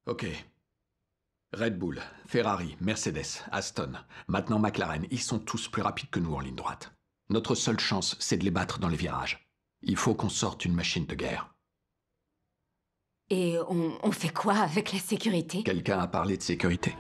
Ok. Red Bull, Ferrari, Mercedes, Aston, maintenant McLaren, ils sont tous plus rapides que nous en ligne droite. Notre seule chance, c'est de les battre dans les virages. Il faut qu'on sorte une machine de guerre. Et on fait quoi avec la sécurité? Quelqu'un a parlé de sécurité?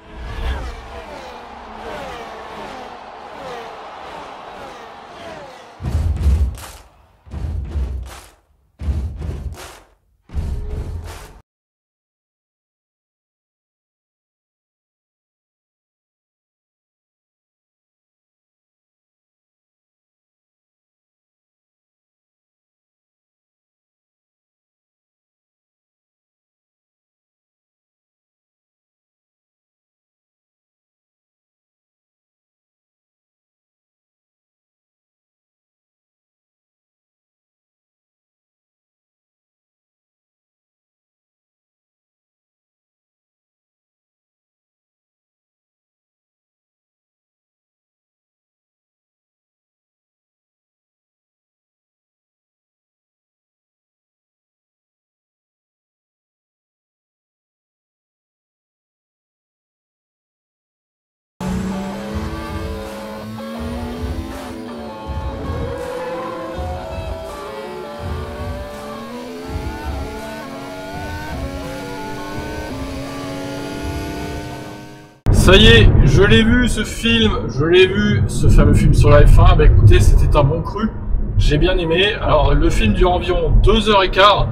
Ça y est, je l'ai vu ce film, je l'ai vu ce fameux film sur la F1. Bah écoutez, c'était un bon cru, j'ai bien aimé. Alors le film dure environ 2h15,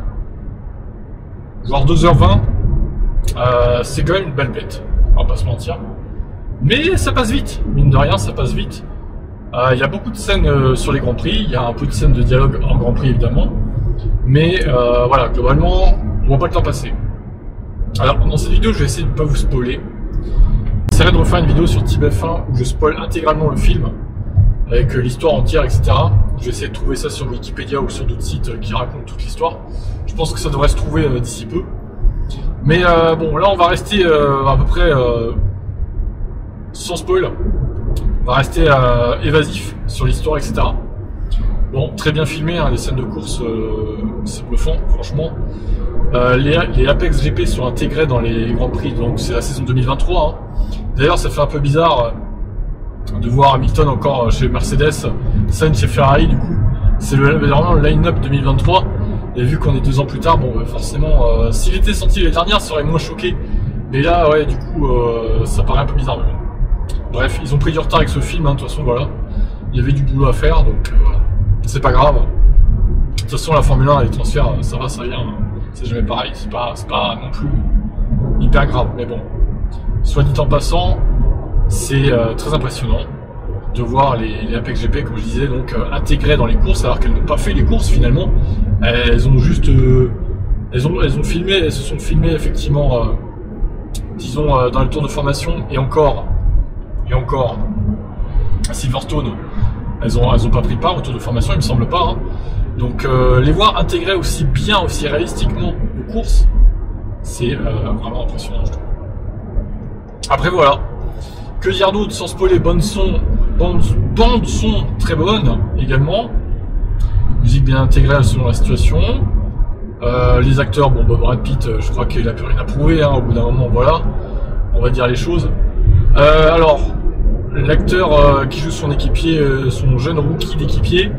voire 2h20. C'est quand même une belle bête, on va pas se mentir. Mais ça passe vite, mine de rien, ça passe vite. Il y a beaucoup de scènes sur les Grands Prix, il y a un peu de scènes de dialogue en Grand Prix évidemment. Mais voilà, globalement, on voit pas le temps passer. Alors dans cette vidéo, je vais essayer de ne pas vous spoiler. J'essaierai de refaire une vidéo sur Type F1 où je spoil intégralement le film avec l'histoire entière, etc. Je vais essayer de trouver ça sur Wikipédia ou sur d'autres sites qui racontent toute l'histoire. Je pense que ça devrait se trouver d'ici peu. Mais bon, là on va rester à peu près sans spoil. On va rester évasif sur l'histoire, etc. Bon, très bien filmé, hein, les scènes de course, c'est bluffant, franchement. Les Apex GP sont intégrés dans les Grands Prix, donc c'est la saison 2023. Hein. D'ailleurs, ça fait un peu bizarre de voir Hamilton encore chez Mercedes, Sainz chez Ferrari, du coup. C'est vraiment le line-up 2023. Et vu qu'on est 2 ans plus tard, bon, forcément, s'il était sorti l'année dernière, ça aurait moins choqué. Mais là, ouais, du coup, ça paraît un peu bizarre. Mais bon. Bref, ils ont pris du retard avec ce film, hein, de toute façon, voilà. Il y avait du boulot à faire, donc c'est pas grave. De toute façon, la Formule 1 et les transferts, ça va, ça vient. C'est jamais pareil, c'est pas non plus hyper grave, mais bon. Soit dit en passant, c'est très impressionnant de voir les Apex GP, comme je disais, donc intégrées dans les courses, alors qu'elles n'ont pas fait les courses finalement. Elles ont juste, elles ont filmé, elles se sont filmées effectivement, disons dans le tour de formation et encore à Silverstone. Elles ont pas pris part au tour de formation, il me semble pas. Hein. Donc les voir intégrer aussi bien, aussi réalistiquement aux courses, c'est vraiment impressionnant, je trouve. Après voilà, que dire d'autre sans spoiler, bande son très bonne également, musique bien intégrée selon la situation. Les acteurs, bon, Brad Pitt, je crois qu'il a plus rien à prouver, hein, au bout d'un moment, voilà, on va dire les choses. Alors, l'acteur qui joue son équipier, son jeune rookie d'équipier,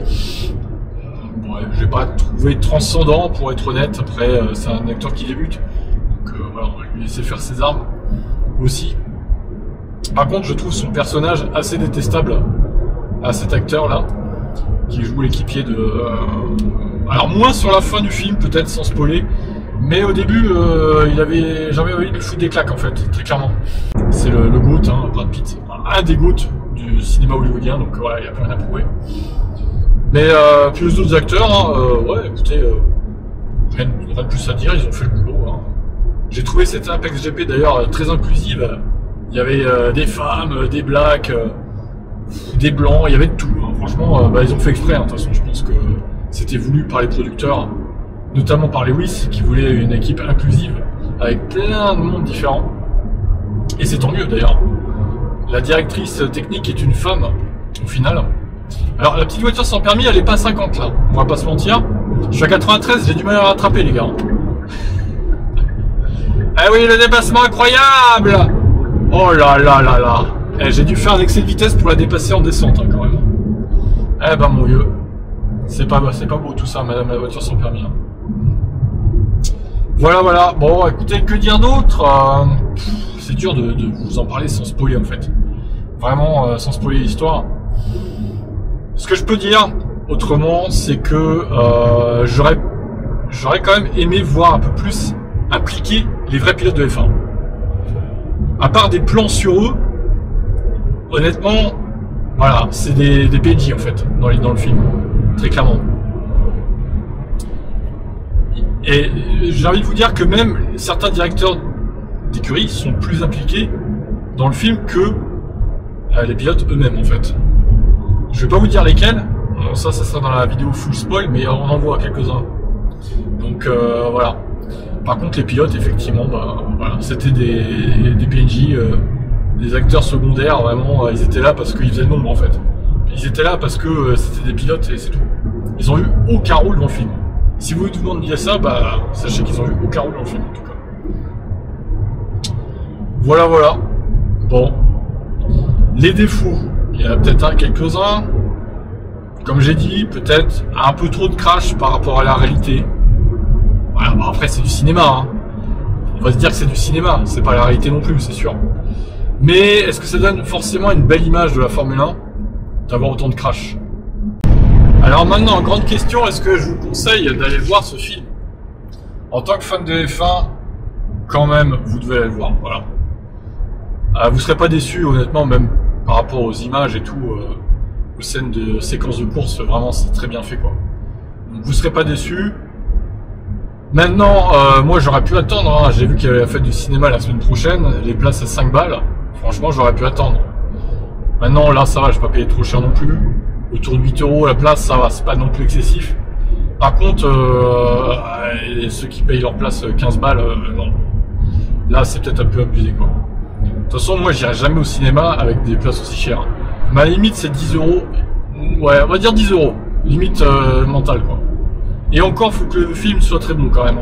je l'ai pas trouvé transcendant pour être honnête. Après, c'est un acteur qui débute, donc voilà, on va lui laisser faire ses armes aussi. Par contre, je trouve son personnage assez détestable à cet acteur là qui joue l'équipier de. Alors moins sur la fin du film, peut-être sans spoiler, mais au début, j'avais envie de lui foutre des claques en fait, très clairement. C'est le GOAT, hein, Brad Pitt, un des GOAT du cinéma hollywoodien, donc voilà, il n'y a plus rien à prouver. Mais puis les autres acteurs, hein, ouais, écoutez, rien de plus à dire, ils ont fait le boulot. Hein. J'ai trouvé cette Apex GP d'ailleurs très inclusive. Il y avait des femmes, des blacks, des blancs, il y avait de tout. Hein. Franchement, ils ont fait exprès. Hein. De toute façon, je pense que c'était voulu par les producteurs, notamment par Lewis, qui voulait une équipe inclusive avec plein de monde différent. Et c'est tant mieux d'ailleurs. La directrice technique est une femme, au final. Alors la petite voiture sans permis, elle est pas à 50 là, on va pas se mentir. Je suis à 93, j'ai du mal à rattraper les gars. Eh oui, le dépassement incroyable. Oh là là là là. Eh, j'ai dû faire un excès de vitesse pour la dépasser en descente, hein, quand même. Eh ben, mon vieux. C'est pas beau tout ça, madame la voiture sans permis. Hein. Voilà, voilà. Bon, écoutez, que dire d'autre c'est dur de vous en parler sans spoiler, en fait. Vraiment, sans spoiler l'histoire. Ce que je peux dire, autrement, c'est que j'aurais quand même aimé voir un peu plus impliquer les vrais pilotes de F1. À part des plans sur eux, honnêtement, voilà, c'est des PNJ en fait, dans le film, très clairement. Et j'ai envie de vous dire que même certains directeurs d'écurie sont plus impliqués dans le film que les pilotes eux-mêmes en fait. Je vais pas vous dire lesquels, bon, ça sera dans la vidéo full spoil, mais on en voit quelques-uns. Donc voilà. Par contre les pilotes effectivement, bah, voilà, c'était des PNJ, des acteurs secondaires, vraiment, ils étaient là parce qu'ils faisaient le nombre en fait. Ils étaient là parce que c'était des pilotes et c'est tout. Ils ont eu aucun rôle dans le film. Si vous vous demandez ça, bah sachez qu'ils ont eu aucun rôle dans le film en tout cas. Voilà, voilà. Bon. Les défauts, il y en a peut-être quelques-uns. Comme j'ai dit, peut-être un peu trop de crash par rapport à la réalité. Voilà, bah après c'est du cinéma. Hein. On va se dire que c'est du cinéma, c'est pas la réalité non plus, c'est sûr. Mais est-ce que ça donne forcément une belle image de la Formule 1 d'avoir autant de crash? Alors maintenant, grande question, est-ce que je vous conseille d'aller voir ce film? En tant que fan de F1, quand même, vous devez aller le voir, voilà. Vous serez pas déçus, honnêtement, même par rapport aux images et tout, aux scènes de séquences de course, vraiment c'est très bien fait, quoi. Donc vous serez pas déçus. Maintenant, moi j'aurais pu attendre, hein. J'ai vu qu'il y avait la fête du cinéma la semaine prochaine, les places à 5 balles, franchement j'aurais pu attendre. Maintenant là ça va, je vais pas payer trop cher non plus, autour de 8 € la place ça va, c'est pas non plus excessif. Par contre, ceux qui payent leur place 15 balles, non. Là c'est peut-être un peu abusé quoi. De toute façon moi j'irai jamais au cinéma avec des places aussi chères. Ma limite c'est 10 €, ouais on va dire 10 €, limite mentale quoi. Et encore, faut que le film soit très bon quand même.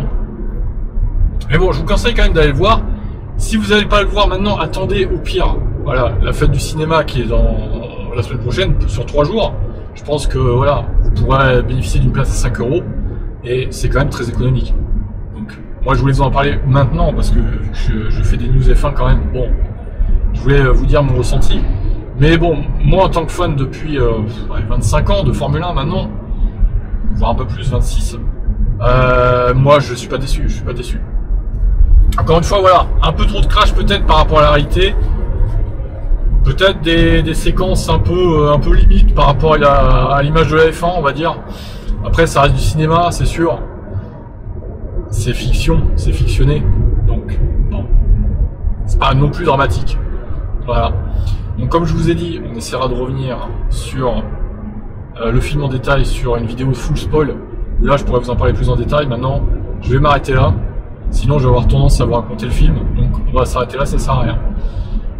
Mais bon, je vous conseille quand même d'aller le voir. Si vous n'allez pas le voir maintenant, attendez au pire. Voilà, la fête du cinéma qui est dans la semaine prochaine, sur 3 jours. Je pense que voilà, vous pourrez bénéficier d'une place à 5 €. Et c'est quand même très économique. Donc, moi je voulais vous en parler maintenant parce que je fais des news F1 quand même. Bon, je voulais vous dire mon ressenti. Mais bon, moi en tant que fan depuis 25 ans de Formule 1 maintenant, voire un peu plus, 26. Moi, je suis pas déçu, Encore une fois, voilà, un peu trop de crash peut-être par rapport à la réalité. Peut-être des séquences un peu limites par rapport à l'image de la F1, on va dire. Après, ça reste du cinéma, c'est sûr. C'est fiction, c'est fictionné. Donc, bon, c'est pas non plus dramatique. Voilà. Donc, comme je vous ai dit, on essaiera de revenir sur le film en détail sur une vidéo full spoil. Là je pourrais vous en parler plus en détail. Maintenant je vais m'arrêter là, sinon je vais avoir tendance à vous raconter le film, donc on va s'arrêter là, ça sert à rien.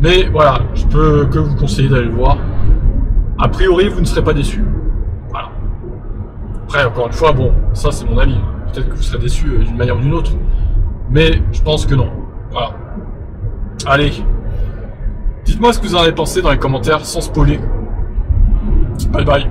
Mais voilà, je peux que vous conseiller d'aller le voir. A priori vous ne serez pas déçus. Voilà. Après encore une fois, bon, ça c'est mon avis, peut-être que vous serez déçus d'une manière ou d'une autre, mais je pense que non. Voilà. Allez, dites-moi ce que vous en avez pensé dans les commentaires sans spoiler. Bye bye.